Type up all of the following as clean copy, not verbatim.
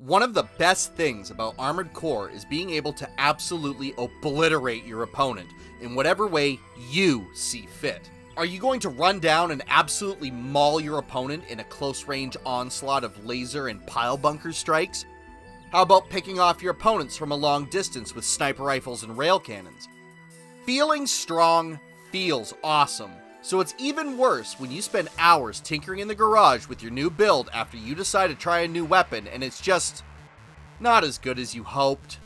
One of the best things about Armored Core is being able to absolutely obliterate your opponent in whatever way you see fit. Are you going to run down and absolutely maul your opponent in a close-range onslaught of laser and pile bunker strikes? How about picking off your opponents from a long distance with sniper rifles and rail cannons? Feeling strong feels awesome, so it's even worse when you spend hours tinkering in the garage with your new build after you decide to try a new weapon and it's just not as good as you hoped.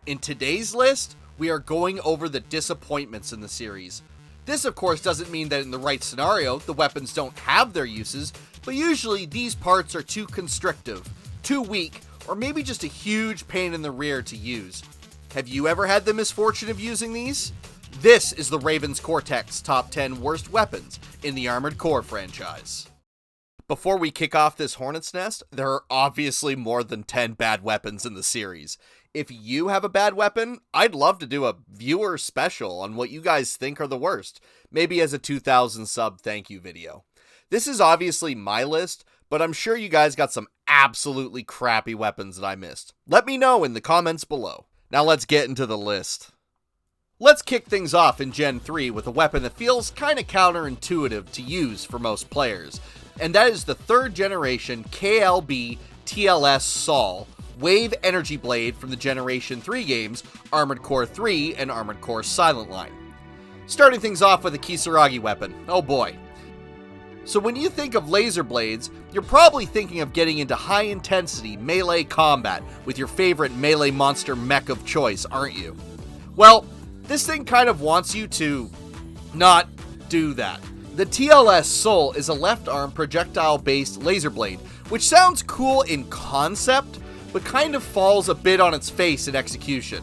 In today's list, we are going over the disappointments in the series. This of course doesn't mean that in the right scenario, the weapons don't have their uses, but usually these parts are too constrictive, too weak, or maybe just a huge pain in the rear to use. Have you ever had the misfortune of using these? This is the Raven's Cortex Top 10 Worst Weapons in the Armored Core franchise. Before we kick off this hornet's nest, there are obviously more than 10 bad weapons in the series. If you have a bad weapon, I'd love to do a viewer special on what you guys think are the worst, maybe as a 2,000 sub thank you video. This is obviously my list, but I'm sure you guys got some absolutely crappy weapons that I missed. Let me know in the comments below. Now let's get into the list. Let's kick things off in Gen 3 with a weapon that feels kinda counterintuitive to use for most players, and that is the 3rd generation KB-TLS Sol Wave Energy Blade from the Generation 3 games Armored Core 3 and Armored Core Silent Line. Starting things off with a Kisaragi weapon, oh boy. So when you think of laser blades, you're probably thinking of getting into high-intensity melee combat with your favorite melee monster mech of choice, aren't you? Well, this thing kind of wants you to not do that. The TLS Sol is a left-arm projectile-based laser blade, which sounds cool in concept, but kind of falls a bit on its face in execution.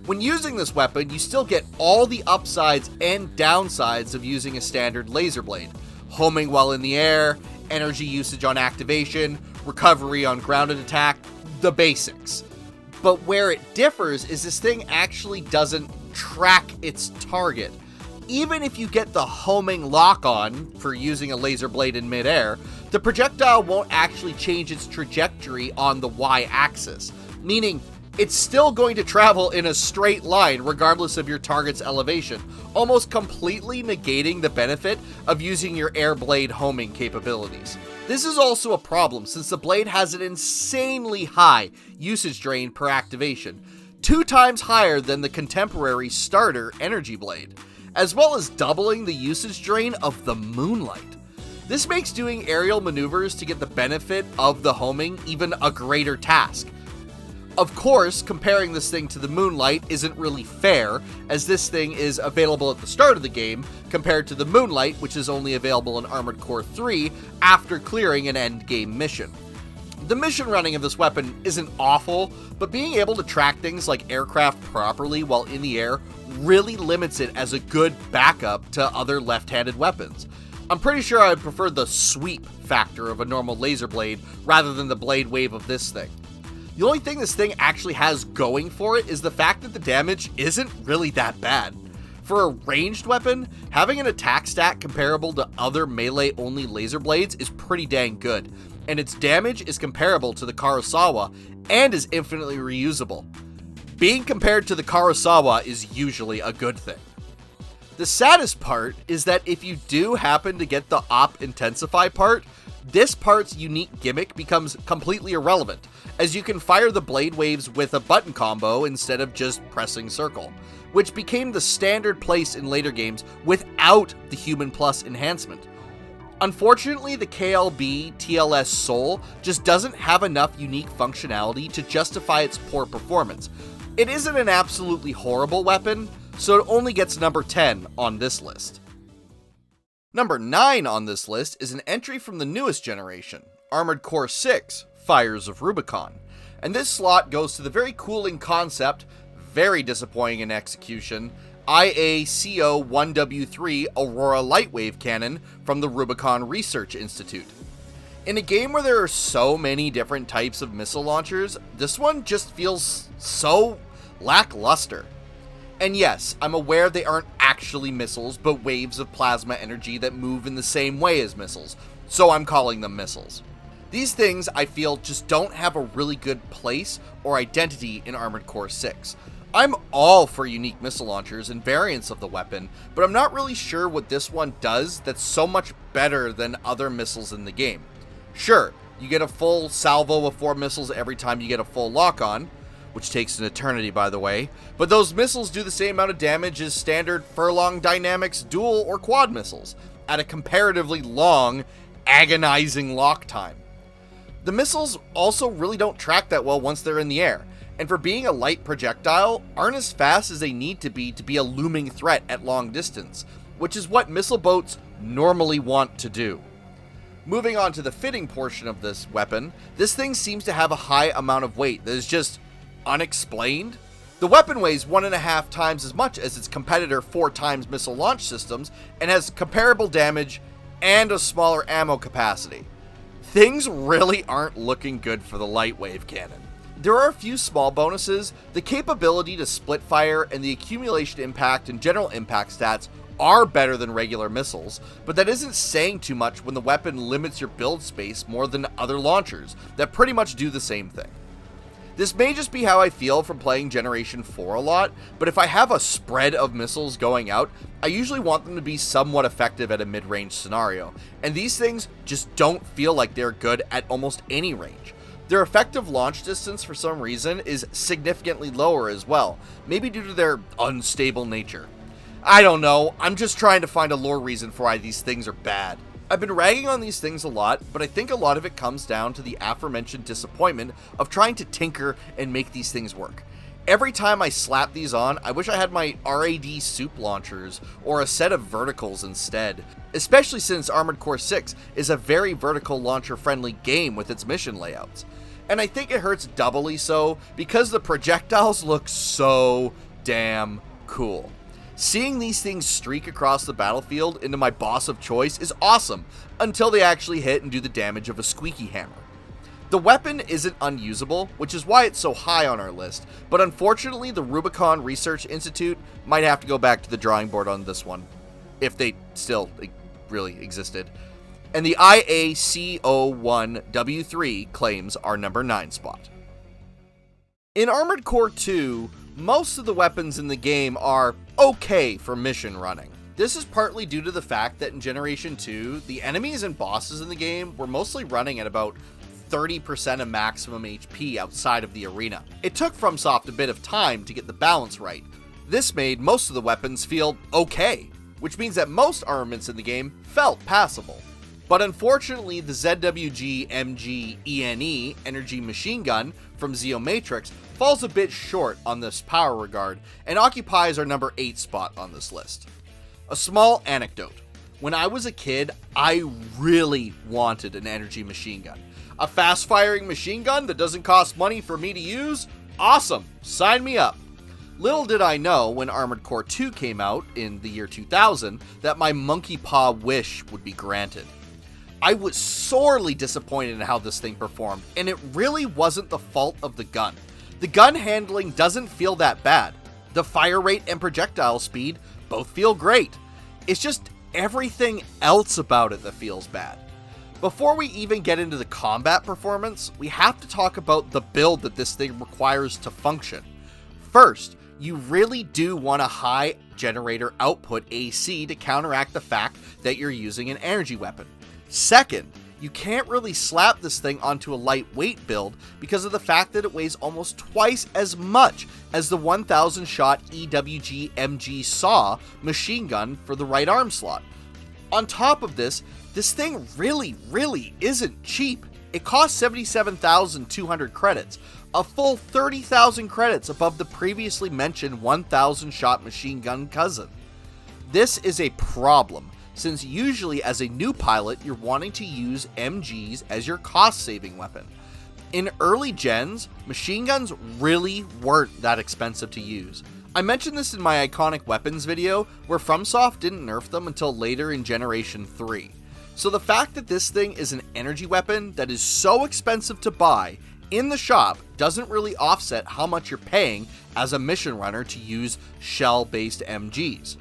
When using this weapon, you still get all the upsides and downsides of using a standard laser blade. Homing while in the air, energy usage on activation, recovery on grounded attack, the basics. But where it differs is this thing actually doesn't track its target. Even if you get the homing lock-on for using a laser blade in midair, the projectile won't actually change its trajectory on the y-axis, meaning it's still going to travel in a straight line regardless of your target's elevation, almost completely negating the benefit of using your air blade homing capabilities. This is also a problem since the blade has an insanely high usage drain per activation, 2 times higher than the contemporary starter energy blade, as well as doubling the usage drain of the Moonlight. This makes doing aerial maneuvers to get the benefit of the homing even a greater task. Of course, comparing this thing to the Moonlight isn't really fair, as this thing is available at the start of the game, compared to the Moonlight, which is only available in Armored Core 3 after clearing an endgame mission. The mission running of this weapon isn't awful, but being able to track things like aircraft properly while in the air really limits it as a good backup to other left-handed weapons. I'm pretty sure I'd prefer the sweep factor of a normal laser blade rather than the blade wave of this thing. The only thing this thing actually has going for it is the fact that the damage isn't really that bad. For a ranged weapon, having an attack stat comparable to other melee-only laser blades is pretty dang good, and its damage is comparable to the Kurosawa and is infinitely reusable. Being compared to the Kurosawa is usually a good thing. The saddest part is that if you do happen to get the Op Intensify part, this part's unique gimmick becomes completely irrelevant, as you can fire the blade waves with a button combo instead of just pressing circle, which became the standard place in later games without the Human Plus enhancement. Unfortunately, the KB-TLS Sol just doesn't have enough unique functionality to justify its poor performance. It isn't an absolutely horrible weapon, so it only gets number 10 on this list. Number 9 on this list is an entry from the newest generation, Armored Core 6, Fires of Rubicon. And this slot goes to the very cool in concept, very disappointing in execution, IA-CO1W3 Aurora Lightwave Cannon from the Rubicon Research Institute. In a game where there are so many different types of missile launchers, this one just feels so lackluster. And yes, I'm aware they aren't actually missiles, but waves of plasma energy that move in the same way as missiles, so I'm calling them missiles. These things, I feel, just don't have a really good place or identity in Armored Core 6. I'm all for unique missile launchers and variants of the weapon, but I'm not really sure what this one does that's so much better than other missiles in the game. Sure, you get a full salvo of 4 missiles every time you get a full lock-on, which takes an eternity by the way, but those missiles do the same amount of damage as standard Furlong Dynamics dual or quad missiles, at a comparatively long, agonizing lock time. The missiles also really don't track that well once they're in the air, and for being a light projectile, aren't as fast as they need to be a looming threat at long distance, which is what missile boats normally want to do. Moving on to the fitting portion of this weapon, this thing seems to have a high amount of weight that is just unexplained. The weapon weighs 1.5 times as much as its competitor 4 times missile launch systems and has comparable damage and a smaller ammo capacity. Things really aren't looking good for the light wave cannon. There are a few small bonuses. The capability to split fire and the accumulation impact and general impact stats are better than regular missiles, but that isn't saying too much when the weapon limits your build space more than other launchers that pretty much do the same thing. This may just be how I feel from playing Generation 4 a lot, but if I have a spread of missiles going out, I usually want them to be somewhat effective at a mid-range scenario, and these things just don't feel like they're good at almost any range. Their effective launch distance for some reason is significantly lower as well, maybe due to their unstable nature. I don't know, I'm just trying to find a lore reason for why these things are bad. I've been ragging on these things a lot, but I think a lot of it comes down to the aforementioned disappointment of trying to tinker and make these things work. Every time I slap these on, I wish I had my RAD soup launchers or a set of verticals instead, especially since Armored Core 6 is a very vertical launcher friendly game with its mission layouts. And I think it hurts doubly so because the projectiles look so damn cool. Seeing these things streak across the battlefield into my boss of choice is awesome, until they actually hit and do the damage of a squeaky hammer. The weapon isn't unusable, which is why it's so high on our list, but unfortunately the Rubicon Research Institute might have to go back to the drawing board on this one, if they still really existed. And the IA-CO1W3 claims our number 9 spot. In Armored Core 2, most of the weapons in the game are okay for mission running. This is partly due to the fact that in Generation 2, the enemies and bosses in the game were mostly running at about 30% of maximum HP outside of the arena. It took FromSoft a bit of time to get the balance right. This made most of the weapons feel okay, which means that most armaments in the game felt passable. But unfortunately, the ZWG-MG ENE energy machine gun from Zeomatrix falls a bit short on this power regard and occupies our number 8 spot on this list. A small anecdote. When I was a kid, I really wanted an energy machine gun. A fast-firing machine gun that doesn't cost money for me to use? Awesome! Sign me up! Little did I know when Armored Core 2 came out in the year 2000 that my monkey paw wish would be granted. I was sorely disappointed in how this thing performed, and it really wasn't the fault of the gun. The gun handling doesn't feel that bad. The fire rate and projectile speed both feel great. It's just everything else about it that feels bad. Before we even get into the combat performance, we have to talk about the build that this thing requires to function. First, you really do want a high generator output AC to counteract the fact that you're using an energy weapon. Second, you can't really slap this thing onto a lightweight build because of the fact that it weighs almost twice as much as the 1000 shot ZWG-MG SAW machine gun for the right arm slot. On top of this thing really isn't cheap. It costs 77,200 credits, a full 30,000 credits above the previously mentioned 1000 shot machine gun cousin. This is a problem, since usually as a new pilot you're wanting to use MGs as your cost-saving weapon. In early gens, machine guns really weren't that expensive to use. I mentioned this in my iconic weapons video, where FromSoft didn't nerf them until later in Generation 3. So the fact that this thing is an energy weapon that is so expensive to buy in the shop doesn't really offset how much you're paying as a mission runner to use shell-based MGs.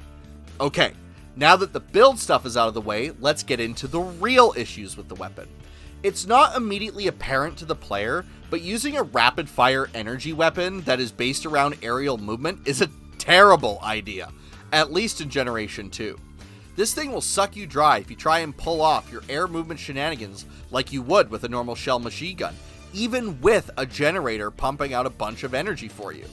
Okay, now that the build stuff is out of the way, let's get into the real issues with the weapon. It's not immediately apparent to the player, but using a rapid-fire energy weapon that is based around aerial movement is a terrible idea, at least in Generation 2. This thing will suck you dry if you try and pull off your air movement shenanigans like you would with a normal shell machine gun, even with a generator pumping out a bunch of energy for you.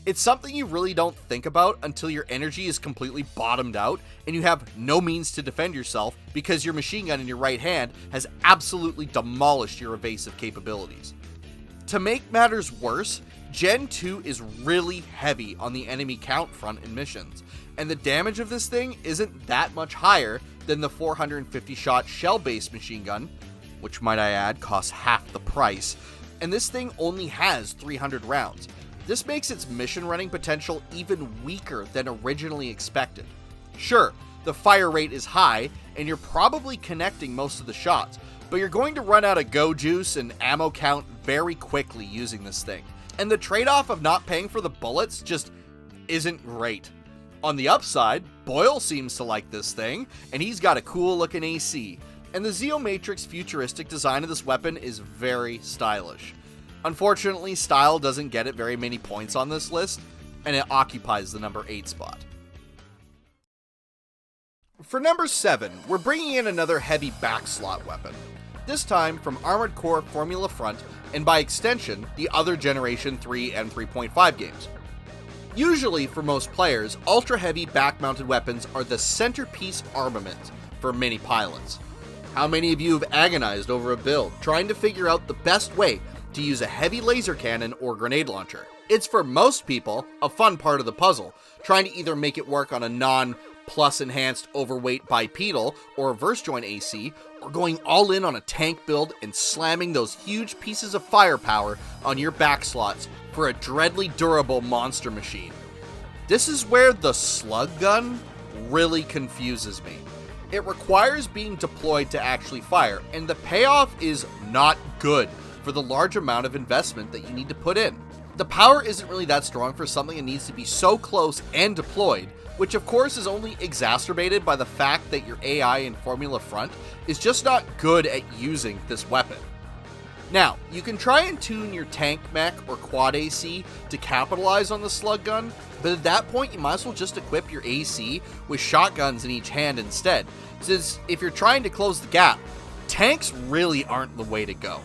It's something you really don't think about until your energy is completely bottomed out and you have no means to defend yourself because your machine gun in your right hand has absolutely demolished your evasive capabilities. To make matters worse, Gen 2 is really heavy on the enemy count front in missions, and the damage of this thing isn't that much higher than the 450 shot shell-based machine gun, which might I add costs half the price, and this thing only has 300 rounds. This makes its mission running potential even weaker than originally expected. Sure, the fire rate is high, and you're probably connecting most of the shots, but you're going to run out of go juice and ammo count very quickly using this thing. And the trade-off of not paying for the bullets just isn't great. On the upside, Boyle seems to like this thing, and he's got a cool looking AC. And the Zeomatrix futuristic design of this weapon is very stylish. Unfortunately, style doesn't get it very many points on this list, and it occupies the number 8 spot. For number 7, we're bringing in another heavy backslot weapon. This time from Armored Core Formula Front, and by extension, the other Generation 3 and 3.5 games. Usually, for most players, ultra-heavy back-mounted weapons are the centerpiece armament for many pilots. How many of you have agonized over a build, trying to figure out the best way to use a heavy laser cannon or grenade launcher? It's for most people a fun part of the puzzle, trying to either make it work on a non-plus enhanced overweight bipedal or reverse joint AC, or going all in on a tank build and slamming those huge pieces of firepower on your back slots for a dreadly durable monster machine. This is where the Slug gun really confuses me. It requires being deployed to actually fire, and the payoff is not good for the large amount of investment that you need to put in. The power isn't really that strong for something that needs to be so close and deployed, which of course is only exacerbated by the fact that your AI in Formula Front is just not good at using this weapon. Now, you can try and tune your tank mech or quad AC to capitalize on the Slug gun, but at that point you might as well just equip your AC with shotguns in each hand instead, since if you're trying to close the gap, tanks really aren't the way to go.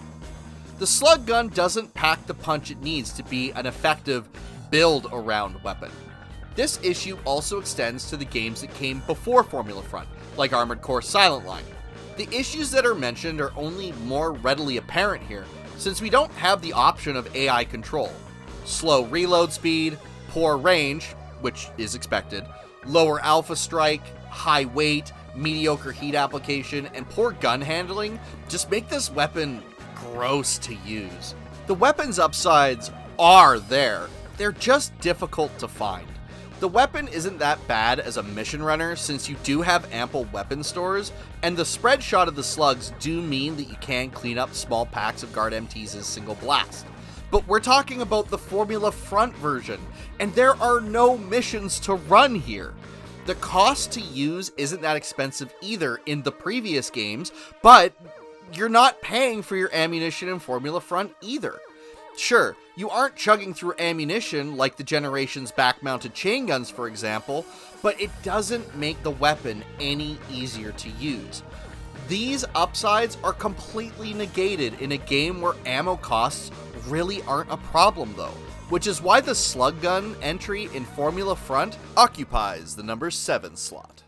The Slug gun doesn't pack the punch it needs to be an effective build-around weapon. This issue also extends to the games that came before Formula Front, like Armored Core Silent Line. The issues that are mentioned are only more readily apparent here, since we don't have the option of AI control. Slow reload speed, poor range, which is expected, lower alpha strike, high weight, mediocre heat application, and poor gun handling just make this weapon gross to use. The weapon's upsides are there, they're just difficult to find. The weapon isn't that bad as a mission runner since you do have ample weapon stores, and the spread shot of the slugs do mean that you can clean up small packs of guard MTs as single blast. But we're talking about the Formula Front version, and there are no missions to run here. The cost to use isn't that expensive either in the previous games, but you're not paying for your ammunition in Formula Front either. Sure, you aren't chugging through ammunition like the Generation's back-mounted chain guns, for example, but it doesn't make the weapon any easier to use. These upsides are completely negated in a game where ammo costs really aren't a problem though, which is why the Slug gun entry in Formula Front occupies the number 7 slot.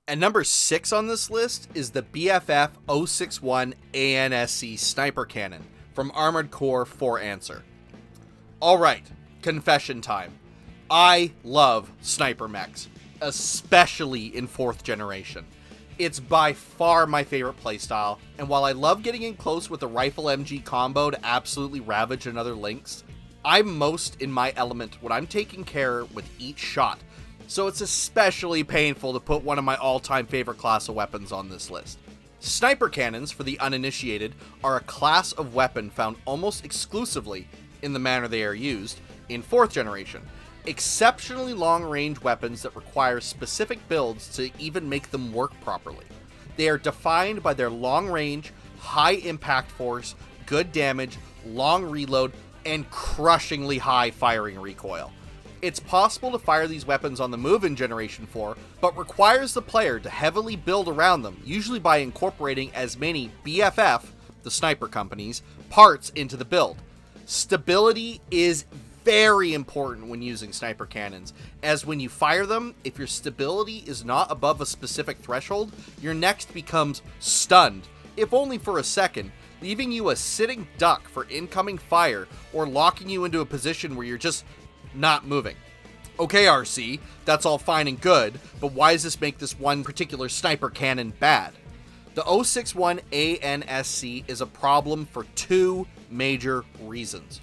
And number 6 on this list is the BFF-061 ANSC Sniper Cannon from Armored Core 4 Answer. Alright, confession time. I love sniper mechs, especially in 4th generation. It's by far my favorite playstyle, and while I love getting in close with the rifle MG combo to absolutely ravage another Lynx, I'm most in my element when I'm taking care with each shot, so it's especially painful to put one of my all-time favorite class of weapons on this list. Sniper cannons, for the uninitiated, are a class of weapon found almost exclusively, in the manner they are used, in 4th generation. Exceptionally long-range weapons that require specific builds to even make them work properly. They are defined by their long range, high impact force, good damage, long reload, and crushingly high firing recoil. It's possible to fire these weapons on the move in Generation 4, but requires the player to heavily build around them, usually by incorporating as many BFF, the sniper companies, parts into the build. Stability is very important when using sniper cannons, as when you fire them, if your stability is not above a specific threshold, your next becomes stunned, if only for a second, leaving you a sitting duck for incoming fire or locking you into a position where you're just not moving. Okay, RC, that's all fine and good, but why does this make this one particular sniper cannon bad? The 061 ANSC is a problem for two major reasons.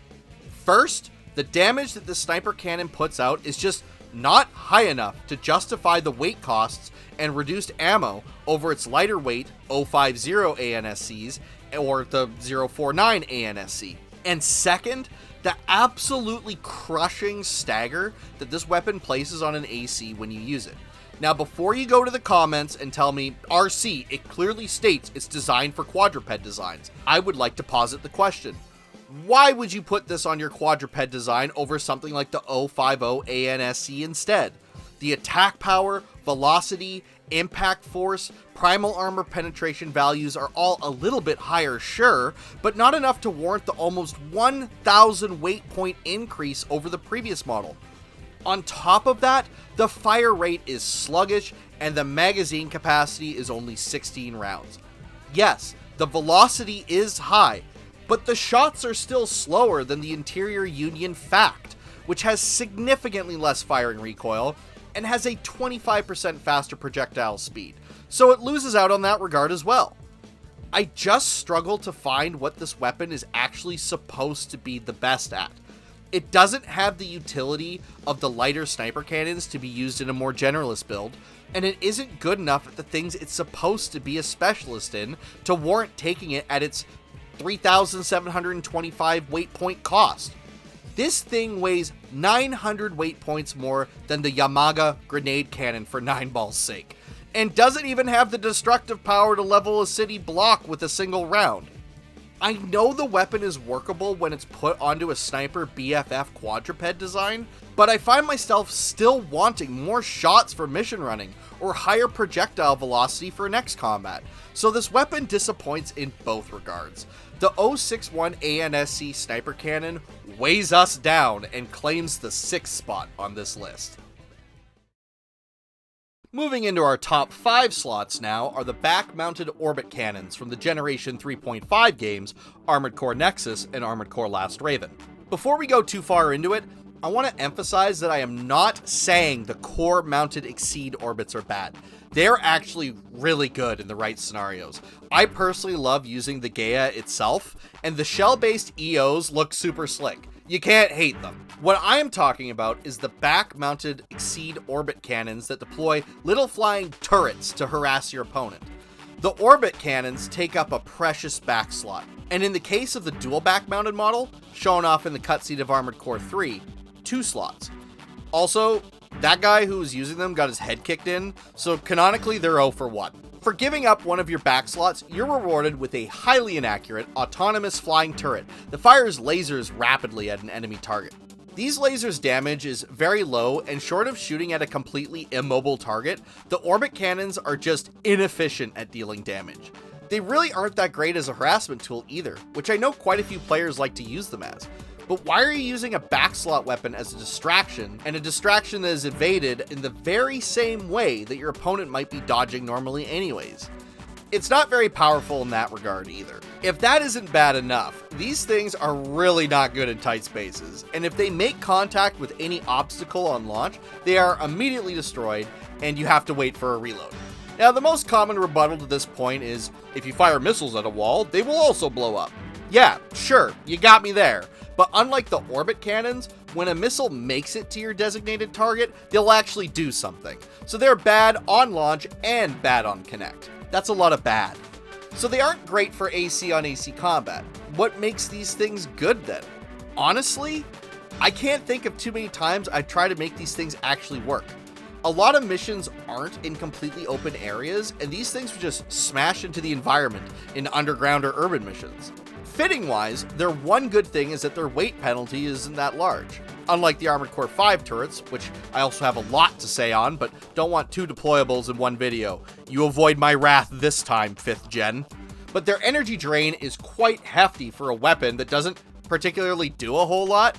First, the damage that the sniper cannon puts out is just not high enough to justify the weight costs and reduced ammo over its lighter weight 050 ANSCs or the 049 ANSC. And second, the absolutely crushing stagger that this weapon places on an AC when you use it. Now, before you go to the comments and tell me, RC, it clearly states it's designed for quadruped designs, I would like to posit the question. Why would you put this on your quadruped design over something like the 050 ANSC instead? The attack power, velocity, impact force, primal armor penetration values are all a little bit higher, sure, but not enough to warrant the almost 1,000 weight point increase over the previous model. On top of that, the fire rate is sluggish and the magazine capacity is only 16 rounds. Yes, the velocity is high, but the shots are still slower than the Interior Union Fact, which has significantly less firing recoil and has a 25% faster projectile speed, so it loses out on that regard as well. I just struggle to find what this weapon is actually supposed to be the best at. It doesn't have the utility of the lighter sniper cannons to be used in a more generalist build, and it isn't good enough at the things it's supposed to be a specialist in to warrant taking it at its 3,725 weight point cost. This thing weighs 900 weight points more than the Yamaga grenade cannon for 9ball's sake, and doesn't even have the destructive power to level a city block with a single round. I know the weapon is workable when it's put onto a sniper BFF quadruped design, but I find myself still wanting more shots for mission running or higher projectile velocity for next combat, so this weapon disappoints in both regards. The 061 ANSC sniper cannon weighs us down and claims the 6th spot on this list. Moving into our top 5 slots now are the back-mounted orbit cannons from the Generation 3.5 games Armored Core Nexus and Armored Core Last Raven. Before we go too far into it, I want to emphasize that I am not saying the core-mounted Exceed orbits are bad. They're actually really good in the right scenarios. I personally love using the Gaia itself, and the shell-based EOs look super slick. You can't hate them. What I am talking about is the back-mounted Exceed orbit cannons that deploy little flying turrets to harass your opponent. The orbit cannons take up a precious back slot, and in the case of the dual back-mounted model, shown off in the cutscene of Armored Core 3, 2 slots. Also, that guy who was using them got his head kicked in, so canonically they're 0 for 1. For giving up one of your back slots, you're rewarded with a highly inaccurate, autonomous flying turret that fires lasers rapidly at an enemy target. These lasers' damage is very low, and short of shooting at a completely immobile target, the orbit cannons are just inefficient at dealing damage. They really aren't that great as a harassment tool either, which I know quite a few players like to use them as. But why are you using a backslot weapon as a distraction, and a distraction that is evaded in the very same way that your opponent might be dodging normally anyways? It's not very powerful in that regard either. If that isn't bad enough, these things are really not good in tight spaces, and if they make contact with any obstacle on launch, they are immediately destroyed, and you have to wait for a reload. Now, the most common rebuttal to this point is, if you fire missiles at a wall, they will also blow up. Yeah, sure, you got me there. But unlike the orbit cannons, when a missile makes it to your designated target, they'll actually do something. So they're bad on launch and bad on connect. That's a lot of bad. So they aren't great for AC on AC combat. What makes these things good then? Honestly, I can't think of too many times I've tried to make these things actually work. A lot of missions aren't in completely open areas, and these things would just smash into the environment in underground or urban missions. Fitting-wise, their one good thing is that their weight penalty isn't that large. Unlike the Armored Core 5 turrets, which I also have a lot to say on, but don't want 2 deployables in one video. You avoid my wrath this time, 5th gen. But their energy drain is quite hefty for a weapon that doesn't particularly do a whole lot.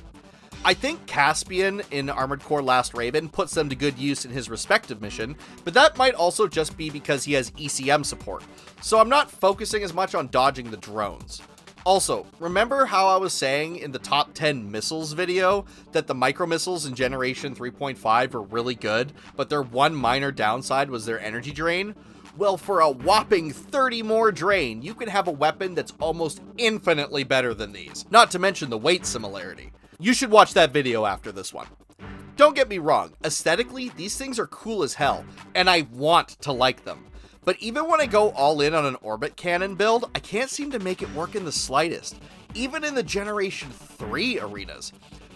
I think Caspian in Armored Core Last Raven puts them to good use in his respective mission, but that might also just be because he has ECM support, so I'm not focusing as much on dodging the drones. Also, remember how I was saying in the top 10 missiles video that the micro missiles in Generation 3.5 were really good, but their one minor downside was their energy drain? Well, for a whopping 30 more drain, you can have a weapon that's almost infinitely better than these, not to mention the weight similarity. You should watch that video after this one. Don't get me wrong, aesthetically, these things are cool as hell, and I want to like them. But even when I go all in on an orbit cannon build, I can't seem to make it work in the slightest, even in the Generation 3 arenas.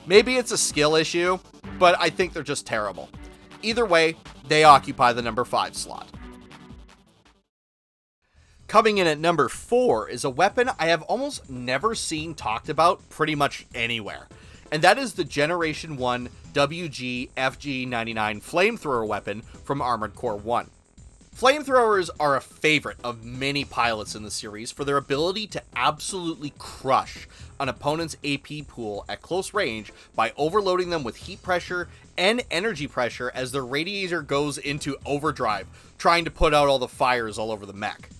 Maybe it's a skill issue, but I think they're just terrible. Either way, they occupy the number 5 slot. Coming in at number 4 is a weapon I have almost never seen talked about pretty much anywhere, and that is the Generation 1 ZWG-MG flamethrower weapon from Armored Core 1. Flamethrowers are a favorite of many pilots in the series for their ability to absolutely crush an opponent's AP pool at close range by overloading them with heat pressure and energy pressure as their radiator goes into overdrive, trying to put out all the fires all over the mech.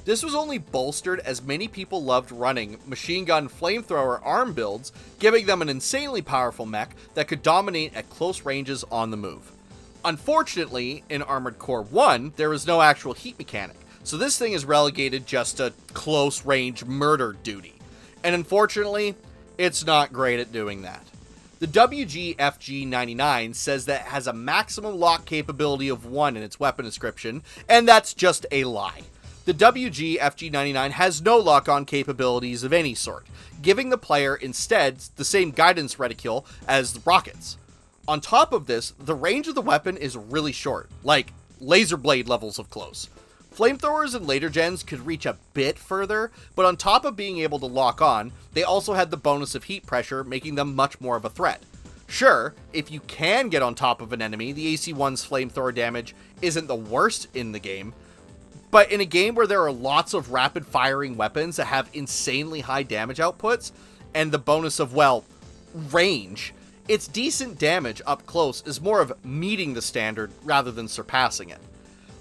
This was only bolstered as many people loved running machine gun flamethrower arm builds, giving them an insanely powerful mech that could dominate at close ranges on the move. Unfortunately, in Armored Core 1, there is no actual heat mechanic, so this thing is relegated just to close range murder duty. And unfortunately, it's not great at doing that. The WG-FG-99 says that it has a maximum lock capability of 1 in its weapon description, and that's just a lie. The WG-FG-99 has no lock-on capabilities of any sort, giving the player instead the same guidance reticule as the rockets. On top of this, the range of the weapon is really short, like laser blade levels of close. Flamethrowers in later gens could reach a bit further, but on top of being able to lock on, they also had the bonus of heat pressure, making them much more of a threat. Sure, if you can get on top of an enemy, the AC-1's flamethrower damage isn't the worst in the game, but in a game where there are lots of rapid firing weapons that have insanely high damage outputs, and the bonus of, well, range, its decent damage up close is more of meeting the standard rather than surpassing it.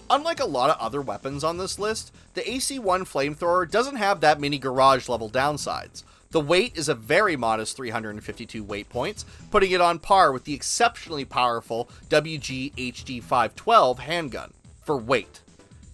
Unlike a lot of other weapons on this list, the AC-1 flamethrower doesn't have that many garage level downsides. The weight is a very modest 352 weight points, putting it on par with the exceptionally powerful ZWG-MG handgun for weight.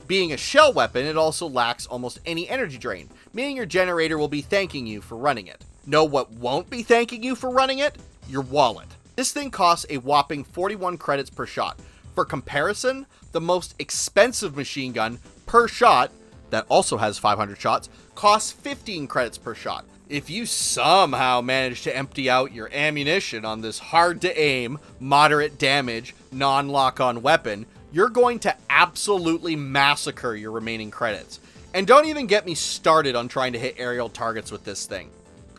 Being a shell weapon, it also lacks almost any energy drain, meaning your generator will be thanking you for running it. Know what won't be thanking you for running it? Your wallet. This thing costs a whopping 41 credits per shot. For comparison, the most expensive machine gun per shot, that also has 500 shots, costs 15 credits per shot. If you somehow manage to empty out your ammunition on this hard to aim, moderate damage, non-lock-on weapon, you're going to absolutely massacre your remaining credits. And don't even get me started on trying to hit aerial targets with this thing.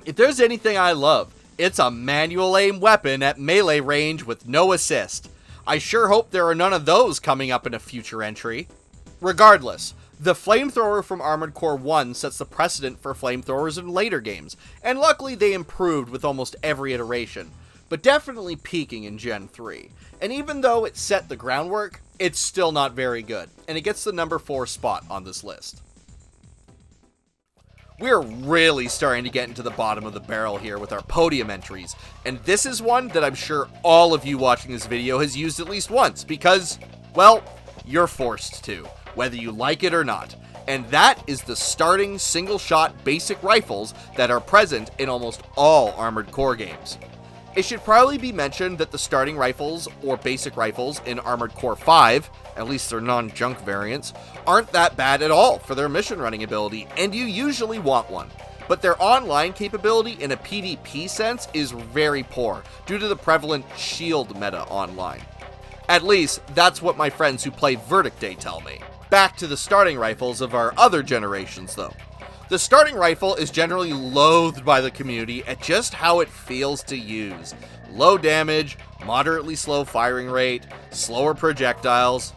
If there's anything I love, it's a manual aim weapon at melee range with no assist. I sure hope there are none of those coming up in a future entry. Regardless, the flamethrower from Armored Core 1 sets the precedent for flamethrowers in later games, and luckily they improved with almost every iteration, but definitely peaking in Gen 3. And even though it set the groundwork, it's still not very good, and it gets the number 4 spot on this list. We're really starting to get into the bottom of the barrel here with our podium entries, and this is one that I'm sure all of you watching this video has used at least once, because, well, you're forced to, whether you like it or not. And that is the starting single-shot basic rifles that are present in almost all Armored Core games. It should probably be mentioned that the starting rifles, or basic rifles, in Armored Core 5, at least their non-junk variants, aren't that bad at all for their mission running ability, and you usually want one. But their online capability in a PvP sense is very poor, due to the prevalent shield meta online. At least, that's what my friends who play Verdict Day tell me. Back to the starting rifles of our other generations though. The starting rifle is generally loathed by the community at just how it feels to use. Low damage, moderately slow firing rate, slower projectiles,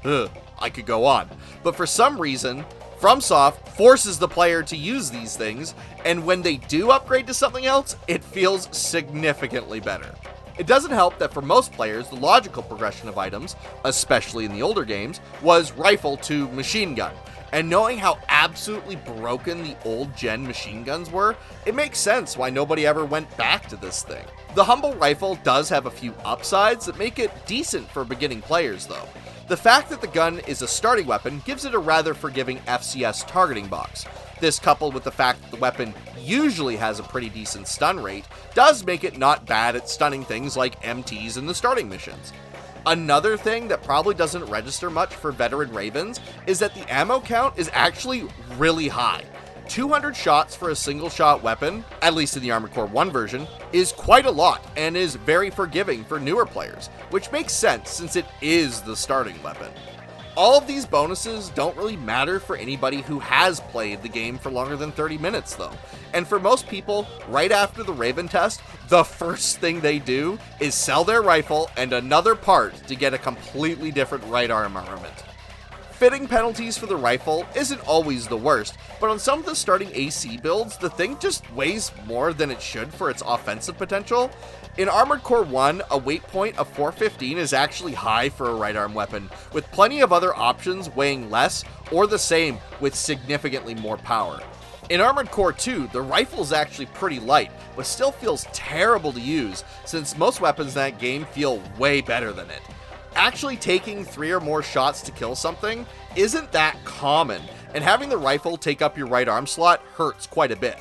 I could go on. But for some reason, FromSoft forces the player to use these things, and when they do upgrade to something else, it feels significantly better. It doesn't help that for most players, the logical progression of items, especially in the older games, was rifle to machine gun. And knowing how absolutely broken the old gen machine guns were, it makes sense why nobody ever went back to this thing. The humble rifle does have a few upsides that make it decent for beginning players though. The fact that the gun is a starting weapon gives it a rather forgiving FCS targeting box. This, coupled with the fact that the weapon usually has a pretty decent stun rate, does make it not bad at stunning things like MTs in the starting missions. Another thing that probably doesn't register much for veteran Ravens is that the ammo count is actually really high. 200 shots for a single shot weapon, at least in the Armored Core 1 version, is quite a lot and is very forgiving for newer players, which makes sense since it is the starting weapon. All of these bonuses don't really matter for anybody who has played the game for longer than 30 minutes though. And for most people, right after the Raven test, the first thing they do is sell their rifle and another part to get a completely different right arm armament. Fitting penalties for the rifle isn't always the worst, but on some of the starting AC builds, the thing just weighs more than it should for its offensive potential. In Armored Core 1, a weight point of 415 is actually high for a right arm weapon, with plenty of other options weighing less or the same with significantly more power. In Armored Core 2, the rifle is actually pretty light, but still feels terrible to use since most weapons in that game feel way better than it. Actually taking 3 or more shots to kill something isn't that common, and having the rifle take up your right arm slot hurts quite a bit.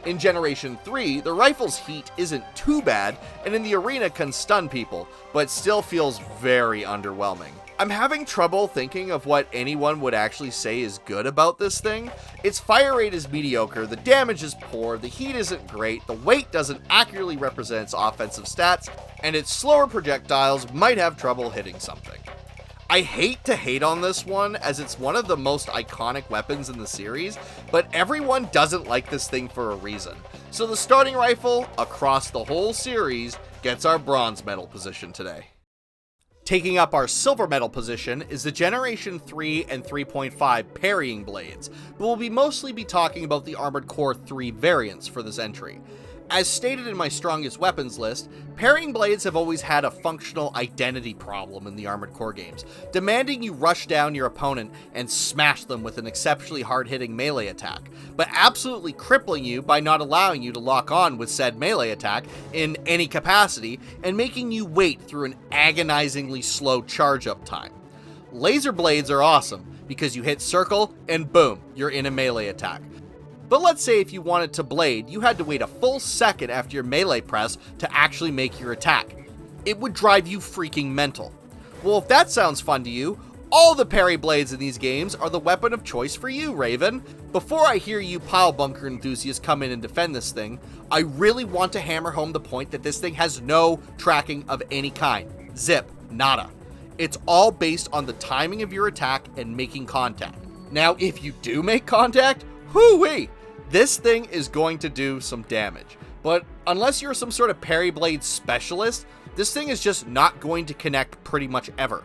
In Generation 3, the rifle's heat isn't too bad, and in the arena can stun people, but still feels very underwhelming. I'm having trouble thinking of what anyone would actually say is good about this thing. Its fire rate is mediocre, the damage is poor, the heat isn't great, the weight doesn't accurately represent its offensive stats, and its slower projectiles might have trouble hitting something. I hate to hate on this one as it's one of the most iconic weapons in the series, but everyone doesn't like this thing for a reason. So the starting rifle across the whole series gets our bronze medal position today. Taking up our silver medal position is the Generation 3 and 3.5 Parrying blades, but we'll mostly be talking about the Armored Core 3 variants for this entry. As stated in my strongest weapons list, parrying blades have always had a functional identity problem in the Armored Core games, demanding you rush down your opponent and smash them with an exceptionally hard-hitting melee attack, but absolutely crippling you by not allowing you to lock on with said melee attack in any capacity and making you wait through an agonizingly slow charge-up time. Laser blades are awesome because you hit circle and boom, you're in a melee attack. But let's say if you wanted to blade, you had to wait a full second after your melee press to actually make your attack. It would drive you freaking mental. Well, if that sounds fun to you, all the parry blades in these games are the weapon of choice for you, Raven. Before I hear you pile bunker enthusiasts come in and defend this thing, I really want to hammer home the point that this thing has no tracking of any kind. Zip. Nada. It's all based on the timing of your attack and making contact. Now, if you do make contact, whoo-wee! This thing is going to do some damage, but unless you're some sort of parry blade specialist, this thing is just not going to connect pretty much ever.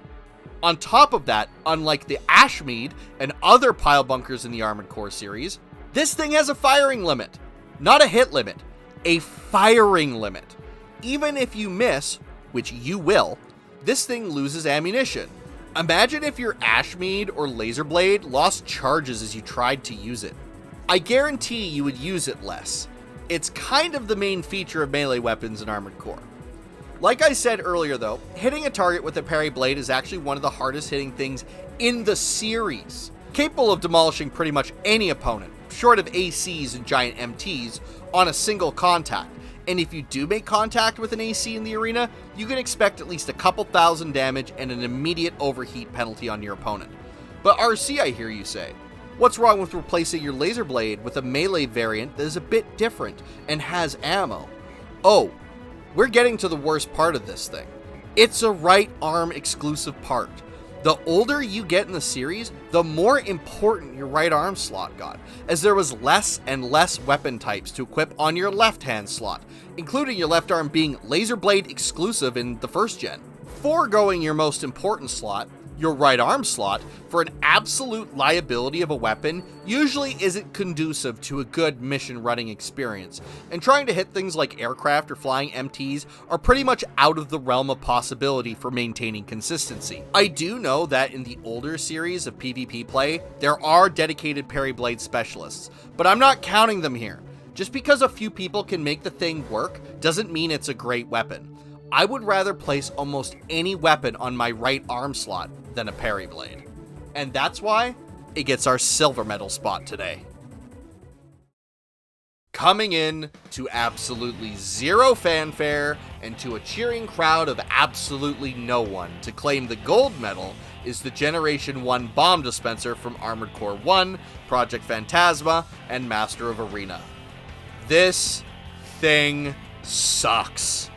On top of that, unlike the Ashmead and other pile bunkers in the Armored Core series, this thing has a firing limit. Not a hit limit, a firing limit. Even if you miss, which you will, this thing loses ammunition. Imagine if your Ashmead or Laser Blade lost charges as you tried to use it. I guarantee you would use it less. It's kind of the main feature of melee weapons in Armored Core. Like I said earlier though, hitting a target with a parry blade is actually one of the hardest hitting things in the series. Capable of demolishing pretty much any opponent, short of ACs and giant MTs, on a single contact. And if you do make contact with an AC in the arena, you can expect at least a couple thousand damage and an immediate overheat penalty on your opponent. But RC, I hear you say. What's wrong with replacing your laser blade with a melee variant that is a bit different and has ammo? Oh, we're getting to the worst part of this thing. It's a right arm exclusive part. The older you get in the series, the more important your right arm slot got, as there was less and less weapon types to equip on your left hand slot, including your left arm being laser blade exclusive in the first gen. Foregoing your most important slot, your right arm slot, for an absolute liability of a weapon usually isn't conducive to a good mission running experience, and trying to hit things like aircraft or flying MTs are pretty much out of the realm of possibility for maintaining consistency. I do know that in the older series of PvP play, there are dedicated parry blade specialists, but I'm not counting them here. Just because a few people can make the thing work doesn't mean it's a great weapon. I would rather place almost any weapon on my right arm slot than a parry blade. And that's why it gets our silver medal spot today. Coming in to absolutely zero fanfare and to a cheering crowd of absolutely no one to claim the gold medal is the Generation 1 bomb dispenser from Armored Core 1, Project Phantasma, and Master of Arena. This thing sucks.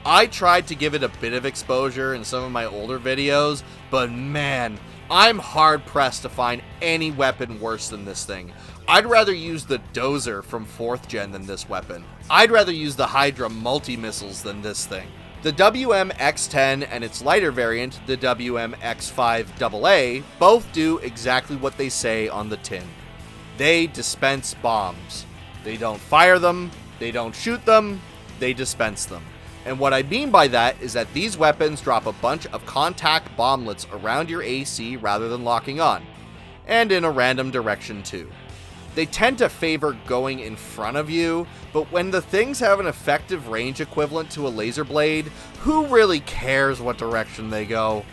I tried to give it a bit of exposure in some of my older videos, but man, I'm hard-pressed to find any weapon worse than this thing. I'd rather use the Dozer from 4th gen than this weapon. I'd rather use the Hydra multi-missiles than this thing. The WM-X10 and its lighter variant, the WM-X5AA, both do exactly what they say on the tin. They dispense bombs. They don't fire them, they don't shoot them, they dispense them. And what I mean by that is that these weapons drop a bunch of contact bomblets around your AC rather than locking on, and in a random direction too. They tend to favor going in front of you, but when the things have an effective range equivalent to a laser blade, who really cares what direction they go?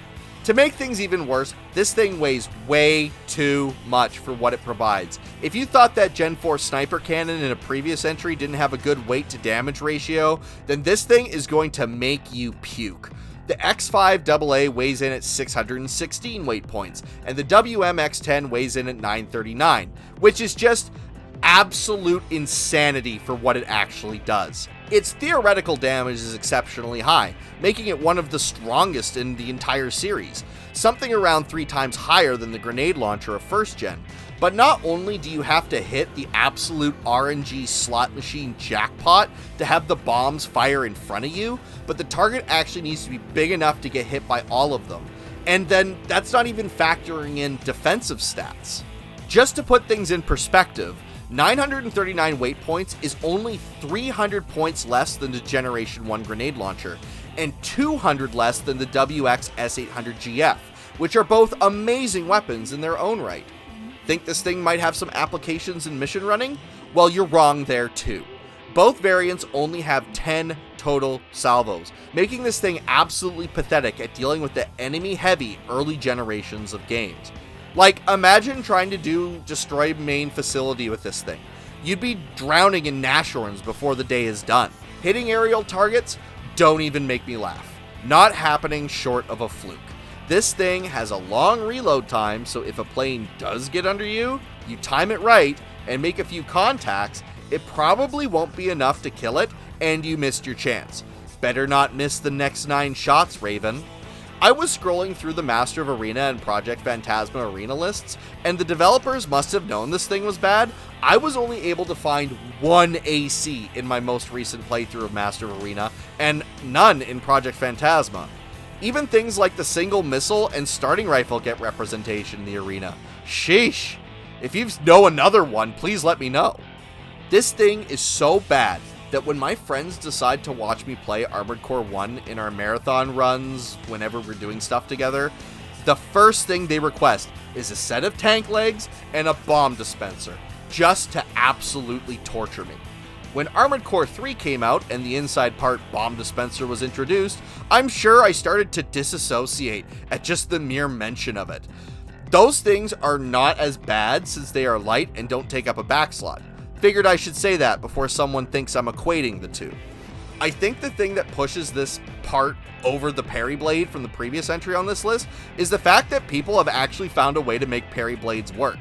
To make things even worse, this thing weighs way too much for what it provides. If you thought that Gen 4 sniper cannon in a previous entry didn't have a good weight to damage ratio, then this thing is going to make you puke. The X5AA weighs in at 616 weight points, and the WMX10 weighs in at 939, which is just absolute insanity for what it actually does. Its theoretical damage is exceptionally high, making it one of the strongest in the entire series, something around 3 times higher than the grenade launcher of 1st gen. But not only do you have to hit the absolute RNG slot machine jackpot to have the bombs fire in front of you, but the target actually needs to be big enough to get hit by all of them. And then that's not even factoring in defensive stats. Just to put things in perspective, 939 weight points is only 300 points less than the Generation 1 grenade launcher, and 200 less than the WX S800GF, which are both amazing weapons in their own right. Think this thing might have some applications in mission running? Well, you're wrong there too. Both variants only have 10 total salvos, making this thing absolutely pathetic at dealing with the enemy-heavy early generations of games. Like, imagine trying to do destroy main facility with this thing. You'd be drowning in Nashorns before the day is done. Hitting aerial targets? Don't even make me laugh. Not happening short of a fluke. This thing has a long reload time, so if a plane does get under you, you time it right and make a few contacts, it probably won't be enough to kill it, and you missed your chance. Better not miss the next 9 shots, Raven. I was scrolling through the Master of Arena and Project Phantasma Arena lists, and the developers must have known this thing was bad. I was only able to find 1 AC in my most recent playthrough of Master of Arena, and none in Project Phantasma. Even things like the single missile and starting rifle get representation in the arena. Sheesh. If you know another one, please let me know. This thing is so bad that when my friends decide to watch me play Armored Core 1 in our marathon runs, whenever we're doing stuff together, the first thing they request is a set of tank legs and a bomb dispenser, just to absolutely torture me. When Armored Core 3 came out and the inside part bomb dispenser was introduced, I'm sure I started to disassociate at just the mere mention of it. Those things are not as bad since they are light and don't take up a back slot. Figured I should say that before someone thinks I'm equating the two. I think the thing that pushes this part over the parry blade from the previous entry on this list is the fact that people have actually found a way to make parry blades work.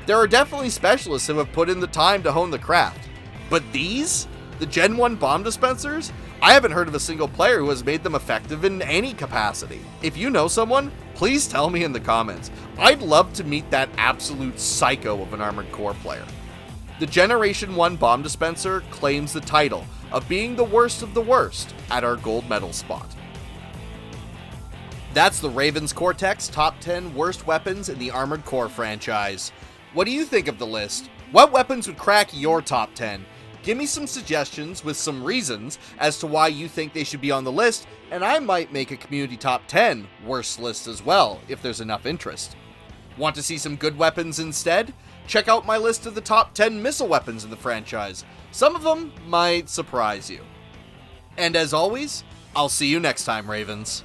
There are definitely specialists who have put in the time to hone the craft. But these, the Gen 1 bomb dispensers, I haven't heard of a single player who has made them effective in any capacity. If you know someone, please tell me in the comments. I'd love to meet that absolute psycho of an Armored Core player. The Generation 1 bomb dispenser claims the title of being the worst of the worst at our gold medal spot. That's the Ravens Cortex top 10 worst weapons in the Armored Core franchise. What do you think of the list? What weapons would crack your top 10? Give me some suggestions with some reasons as to why you think they should be on the list, and I might make a community top 10 worst list as well if there's enough interest. Want to see some good weapons instead? Check out my list of the top 10 missile weapons in the franchise. Some of them might surprise you. And as always, I'll see you next time, Ravens.